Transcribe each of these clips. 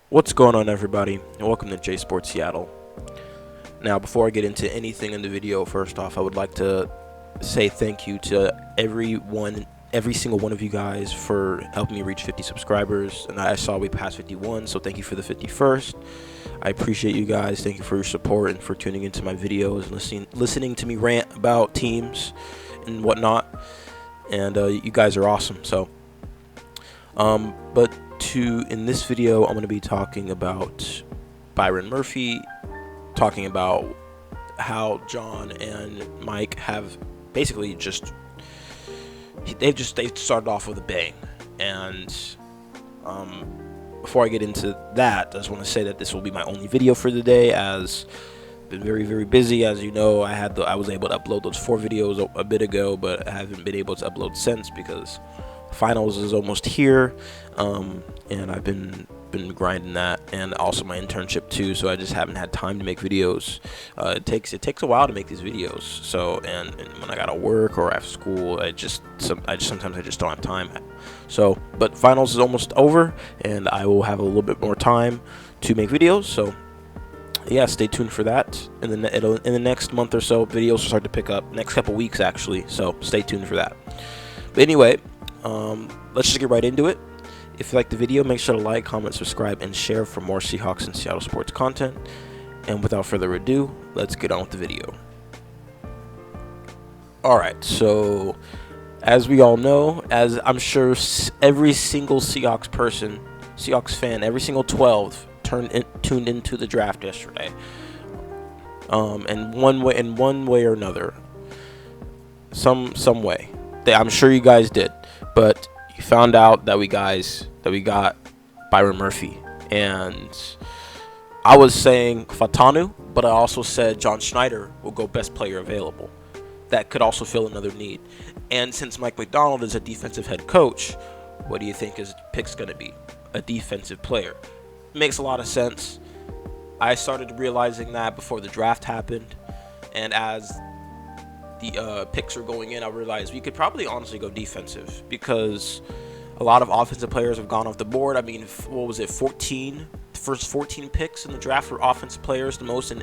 What's going on, everybody, and welcome to J Sports Seattle. Now, before I get into anything in the video, first off, I would like to say thank you to every single one of you guys for helping me reach 50 subscribers. And I saw we passed 51, so thank you for the 51st. I appreciate you guys. Thank you for your support and for tuning into my videos and listening to me rant about teams and whatnot. And you guys are awesome. So, in this video, I'm going to be talking about Byron Murphy, talking about how John and Mike have basically they've started off with a bang. And before I get into that, I just want to say that this will be my only video for the day, as I've been very, very busy. As you know, I was able to upload those 4 videos a bit ago, but I haven't been able to upload since because finals is almost here, and I've been grinding that, and also my internship too, so I just haven't had time to make videos. It takes a while to make these videos, so and when I gotta work or after school, sometimes I just don't have time. So, but finals is almost over, and I will have a little bit more time to make videos, so yeah, stay tuned for that. And then in the next month or so, videos will start to pick up, next couple weeks actually, so stay tuned for that. But anyway, let's just get right into it. If you like the video, make sure to like, comment, subscribe, and share for more Seahawks and Seattle sports content. And without further ado, let's get on with the video. Alright, so as we all know, as I'm sure every single Seahawks fan, every single 12 tuned into the draft yesterday. And one way or another, some way. I'm sure you guys did, but you found out that we got Byron Murphy, and I was saying Fatanu, but I also said John Schneider will go best player available. That could also fill another need. And since Mike Macdonald is a defensive head coach, what do you think his pick's going to be? A defensive player. Makes a lot of sense. I started realizing that before the draft happened, and as the picks are going in, I realized we could probably honestly go defensive, because a lot of offensive players have gone off the board. I mean, what was it, 14? The first 14 picks in the draft for offensive players, the most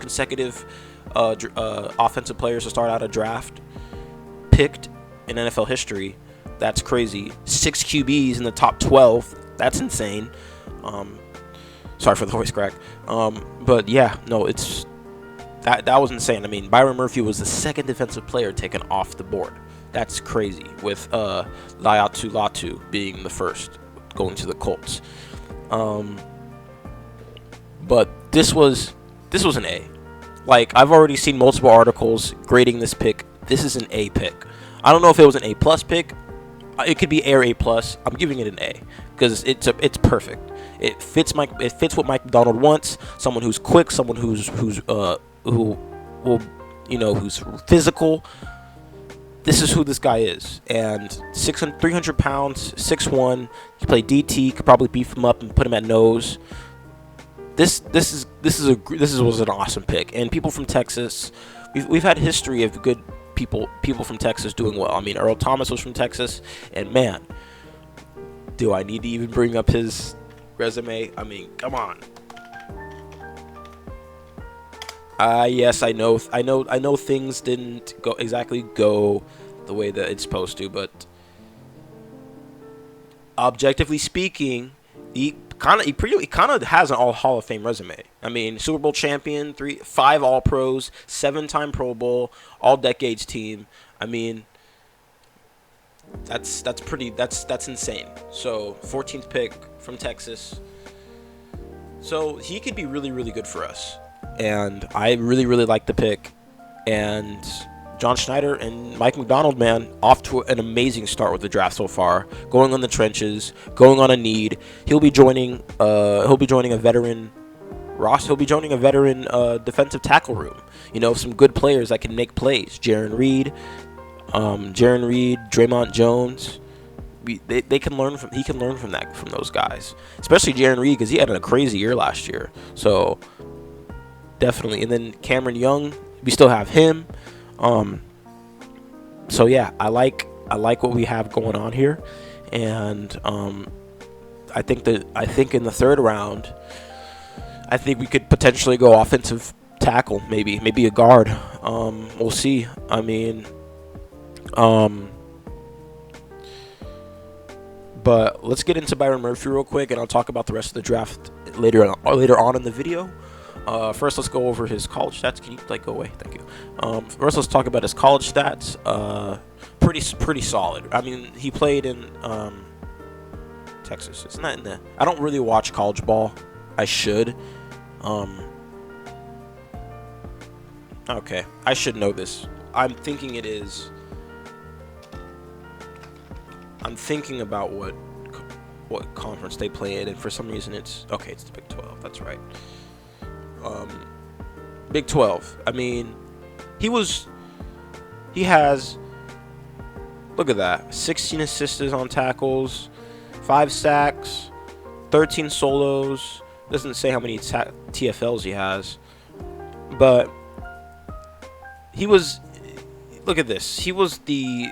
consecutive offensive players to start out a draft picked in NFL history. That's crazy. 6 QBs in the top 12. That's insane. Sorry for the voice crack. But yeah, no, that was insane. I mean, Byron Murphy was the second defensive player taken off the board. That's crazy, with Laiatu Latu being the first, going to the Colts. But this was an A. Like, I've already seen multiple articles grading this pick. This is an A pick. I don't know if it was an A+ pick. It could be A or A+. I'm giving it an A because it's perfect. It fits what Mike Macdonald wants. Someone who's quick, someone who's physical. This is who this guy is. And 300 pounds, 6'1". He played DT. Could probably beef him up and put him at nose. This was an awesome pick. And people from Texas, we've had history of good people from Texas doing well. I mean, Earl Thomas was from Texas, and man, do I need to even bring up his resume? I mean, come on. Yes, I know things didn't exactly go the way that it's supposed to, but objectively speaking, he kind of has an all Hall of Fame resume. I mean, Super Bowl champion, 5 All Pros, 7-time Pro Bowl, All Decades team. I mean, that's insane. So 14th pick from Texas. So he could be really, really good for us. And I really, really like the pick. And John Schneider and Mike Macdonald, man, off to an amazing start with the draft so far. Going on the trenches, going on a need. He'll be joining a veteran Ross. He'll be joining a veteran defensive tackle room. You know, some good players that can make plays. Jarran Reed, Draymond Jones. They can learn from. He can learn from those guys, especially Jarran Reed, because he had a crazy year last year. So definitely. And then Cameron Young, we still have him. So yeah, I like what we have going on here, and I think in the third round, I think we could potentially go offensive tackle, maybe a guard. We'll see. I mean, but let's get into Byron Murphy real quick, and I'll talk about the rest of the draft later on in the video. First, let's go over his college stats. Can you go away? Thank you. First, let's talk about his college stats. Pretty solid. I mean, he played in Texas. It's not in the. I don't really watch college ball. I should. Okay, I should know this. I'm thinking it is. I'm thinking about what conference they play in, and for some reason it's the Big 12. That's right. Big 12. I mean, he has. Look at that. 16 assists on tackles, 5 sacks, 13 solos. Doesn't say how many TFLs he has, but look at this. He was the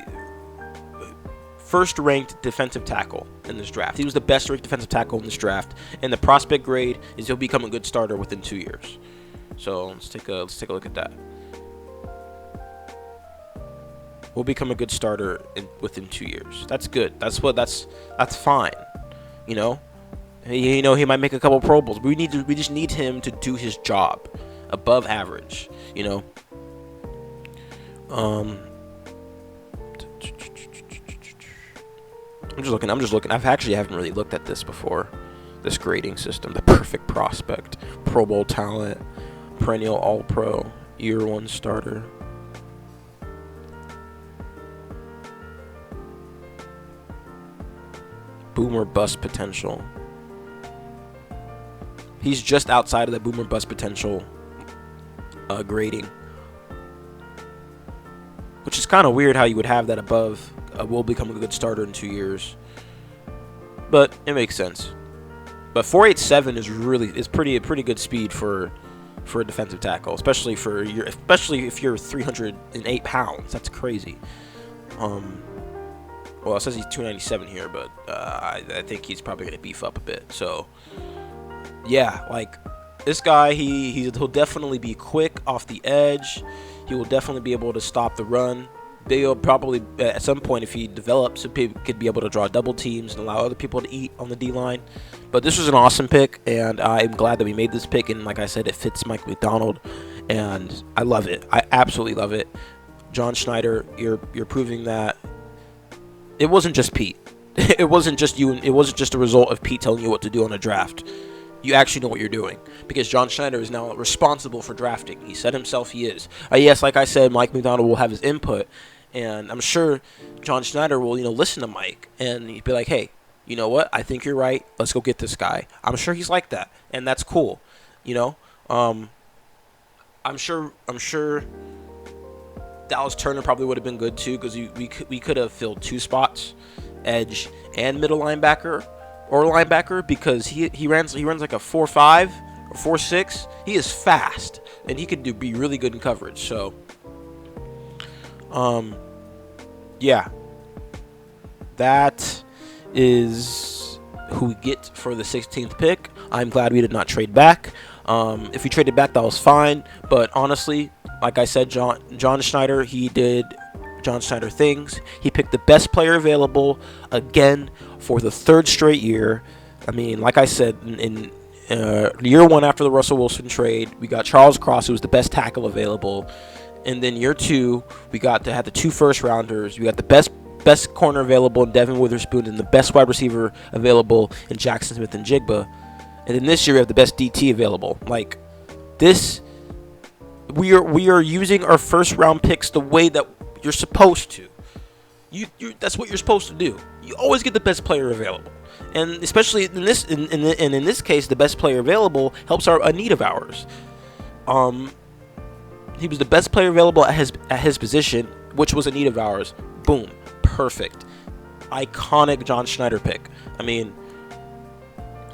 first-ranked defensive tackle in this draft. He was the best-ranked defensive tackle in this draft, and the prospect grade is he'll become a good starter within 2 years. So let's take a look at that. Will become a good starter within 2 years. That's good. That's fine. You know, he might make a couple Pro Bowls. We just need him to do his job, above average. You know. I'm just looking. I haven't really looked at this before. This grading system, the perfect prospect, Pro Bowl talent, perennial All-Pro, year 1 starter. Boomer bust potential. He's just outside of the boomer bust potential grading, which is kind of weird how you would have that above. Will become a good starter in 2 years, but it makes sense. But 4.87 is pretty good speed for a defensive tackle, especially if you're 308 pounds. That's crazy. Well, it says he's 297 here, but I think he's probably going to beef up a bit. So, yeah, this guy, he'll definitely be quick off the edge. He will definitely be able to stop the run. They'll probably, at some point, if he develops, he could be able to draw double teams and allow other people to eat on the D-line. But this was an awesome pick, and I'm glad that we made this pick. And like I said, it fits Mike McDonald, and I love it. I absolutely love it. John Schneider, you're proving that it wasn't just Pete. It wasn't just you. It wasn't just a result of Pete telling you what to do on a draft. You actually know what you're doing, because John Schneider is now responsible for drafting. He said himself he is. Yes, like I said, Mike McDonald will have his input, and I'm sure John Schneider will, listen to Mike, and he'd be like, hey, you know what? I think you're right. Let's go get this guy. I'm sure he's like that, and that's cool. I'm sure Dallas Turner probably would have been good too, because we could have filled 2 spots, edge and middle linebacker or linebacker, because he runs like a 4.5 or 4.6. He is fast, and he could be really good in coverage. So, yeah, that is who we get for the 16th pick. I'm glad we did not trade back. If we traded back, that was fine. But honestly, like I said, John Schneider, he did John Schneider things. He picked the best player available again for the 3rd straight year. I mean, like I said, in year 1 after the Russell Wilson trade, we got Charles Cross, who was the best tackle available. And then year 2, we got to have the 2 first-rounders. We got the best corner available in Devin Witherspoon, and the best wide receiver available in Jackson Smith and Jigba. And then this year we have the best DT available. Like this, we are using our first round picks the way that you're supposed to. That's what you're supposed to do. You always get the best player available, and especially in this case, the best player available helps a need of ours. He was the best player available at his position, which was a need of ours. Boom, perfect, iconic John Schneider pick. I mean,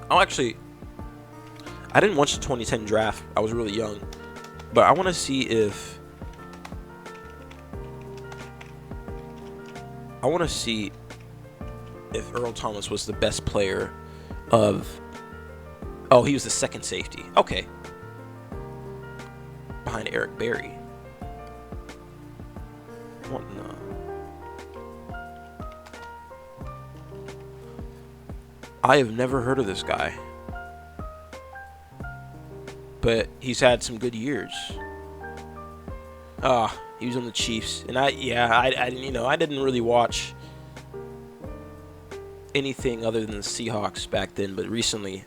I didn't watch the 2010 draft. I was really young. But I want to see if Earl Thomas was the best player of. Oh, he was the second safety. Okay. Behind Eric Berry. What in the... I have never heard of this guy. But he's had some good years. He was on the Chiefs. And I didn't really watch anything other than the Seahawks back then, but recently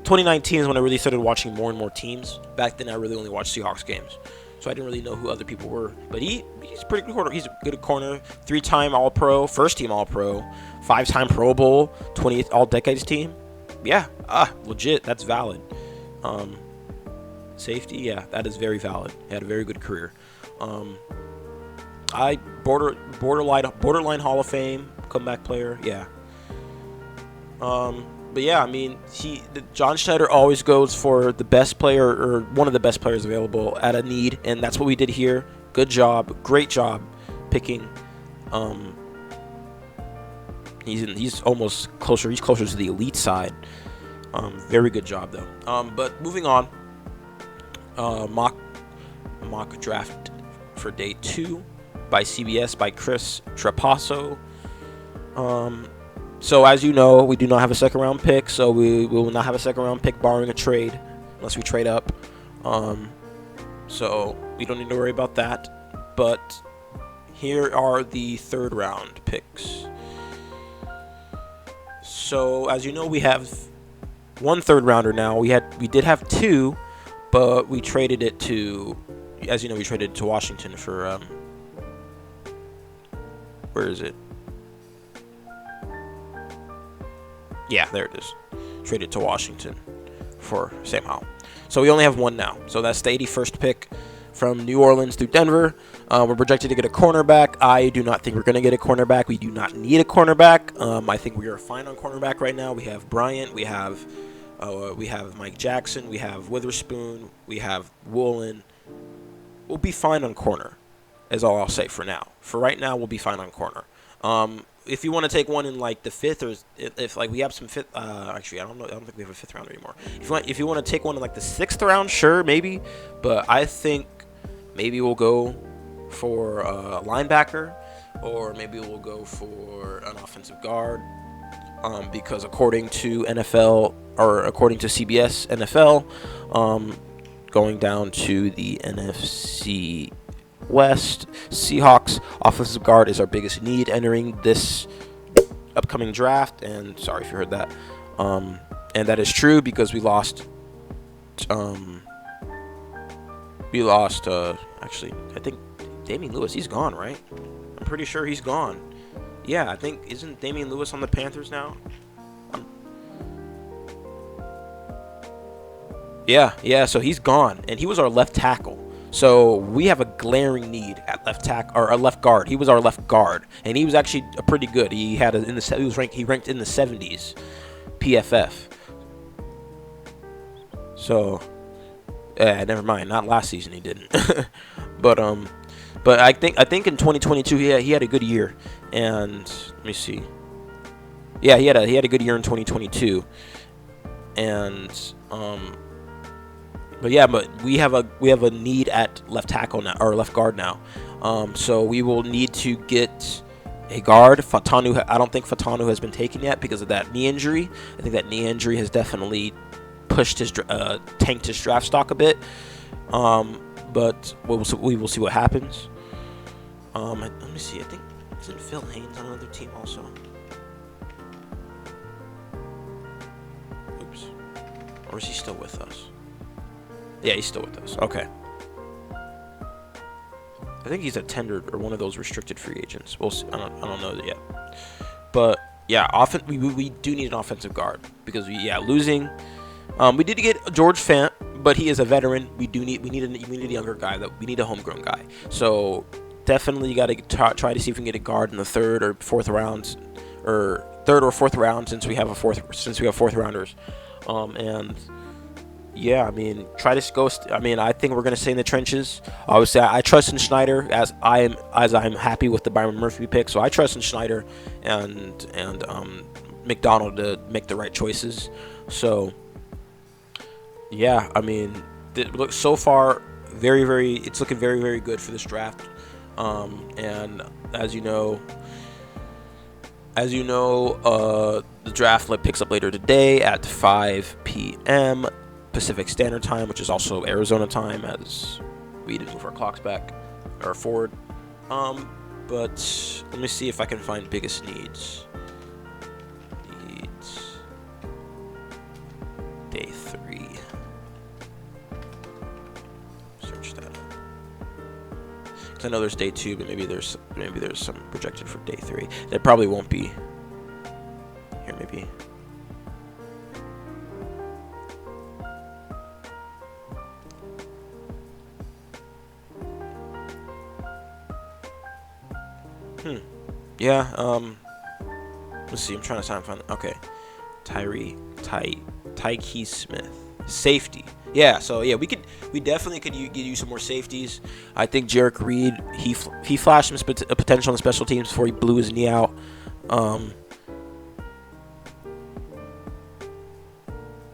2019 is when I really started watching more and more teams. Back then I really only watched Seahawks games, so I didn't really know who other people were. But he's a pretty good corner. He's a good corner. 3-time All-Pro, first-team All-Pro, 5-time Pro Bowl, 20th All-Decades team. Yeah, legit. That's valid. Safety, yeah, that is very valid. He had a very good career. Borderline Hall of Fame, comeback player, yeah. But yeah, I mean, John Schneider always goes for the best player or one of the best players available at a need, and that's what we did here. Good job, great job picking. He's almost closer. He's closer to the elite side. Very good job though. But moving on, mock draft for day 2 by CBS by Chris Trapasso. So as you know, we do not have a second round pick, so we will not have a second round pick barring a trade, unless we trade up. So we don't need to worry about that. But here are the third round picks. So as you know, we have one third rounder now. We did have 2, but we traded it to, as you know, we traded it to Washington for where is it? Yeah, there it is. Traded to Washington for Sam Howell. So we only have 1 now. So that's the 81st pick from New Orleans through Denver. We're projected to get a cornerback. I do not think we're going to get a cornerback. We do not need a cornerback. I think we are fine on cornerback right now. We have Bryant. We have Mike Jackson. We have Witherspoon. We have Woolen. We'll be fine on corner, is all I'll say for now. For right now, we'll be fine on corner. If you want to take one in like the 5th, or if like we have some 5th, actually I don't know, I don't think we have a 5th round anymore. If you want to take one in like the 6th round, sure, maybe, but I think maybe we'll go for a linebacker, or maybe we'll go for an offensive guard, because according to CBS NFL, going down to the NFC West, Seahawks offensive guard is our biggest need entering this upcoming draft. And sorry if you heard that. And that is true because we lost. Actually, I think Damian Lewis. He's gone, right? I'm pretty sure he's gone. Yeah, I think isn't Damian Lewis on the Panthers now? Yeah. So he's gone, and he was our left tackle. So we have a glaring need at left tackle or a left guard. He was our left guard, and he was actually pretty good. He ranked in the 70s, PFF. So, never mind. Not last season he didn't, but I think in 2022 he had a good year. And let me see. Yeah, he had a good year in 2022, and But we have a need at left tackle now, or left guard now. So we will need to get a guard. I don't think Fatanu has been taken yet because of that knee injury. I think that knee injury has definitely pushed tanked his draft stock a bit. But we will see what happens. Let me see. I think isn't Phil Haynes on another team also? Oops. Or is he still with us? Yeah, he's still with us. Okay. I think he's a tendered or one of those restricted free agents. We'll see. I don't know yet. But yeah, we do need an offensive guard because losing. We did get George Fant, but he is a veteran. We need a younger guy. We need a homegrown guy. So definitely got to try to see if we can get a guard in the third or fourth round since we have fourth rounders. And yeah, I mean, I think we're gonna stay in the trenches. Obviously, I trust in Schneider as I'm happy with the Byron Murphy pick, so I trust in Schneider, and McDonald to make the right choices. So yeah, I mean, it looks so far it's looking very, very good for this draft. And as you know, the draft picks up later today at 5 p.m. Pacific Standard Time, which is also Arizona time, as we didn't move our clocks back or forward. But let me see if I can find biggest needs. Day 3. Search that up. Because I know there's day 2, but maybe there's some projected for day 3. There probably won't be. Here, maybe. Yeah, let's see, I'm trying to find, okay. Tyke Smith. Safety. Yeah, so yeah, we definitely could use some more safeties. I think Jarek Reed, he flashed some potential on special teams before he blew his knee out.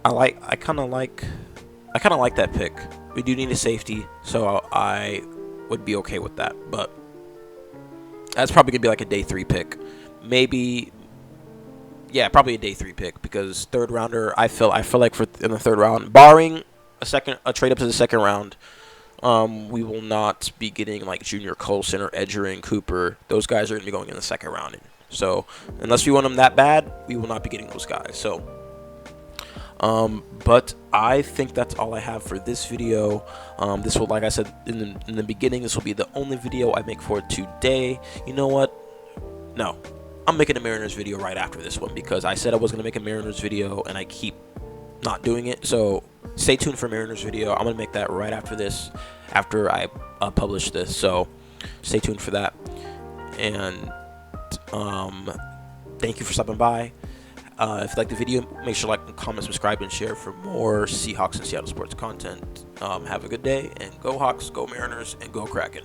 I kind of like that pick. We do need a safety, so I would be okay with that, but that's probably gonna be like a day 3 pick, maybe. Yeah, probably a day 3 pick, because third rounder, I feel like in the third round, barring a trade up to the second round, we will not be getting like Junior Colson or Edgerrin Cooper. Those guys are gonna be going in the second round. So unless we want them that bad, we will not be getting those guys. So. But I think that's all I have for this video. This will, like I said in the beginning, this will be the only video I make for today. You know what? No, I'm making a Mariners video right after this one, because I said I was going to make a Mariners video and I keep not doing it. So stay tuned for Mariners video. I'm going to make that right after this, after I publish this. So stay tuned for that. And thank you for stopping by. If you like the video, make sure to like, comment, subscribe, and share for more Seahawks and Seattle sports content. Have a good day, and go Hawks, go Mariners, and go Kraken.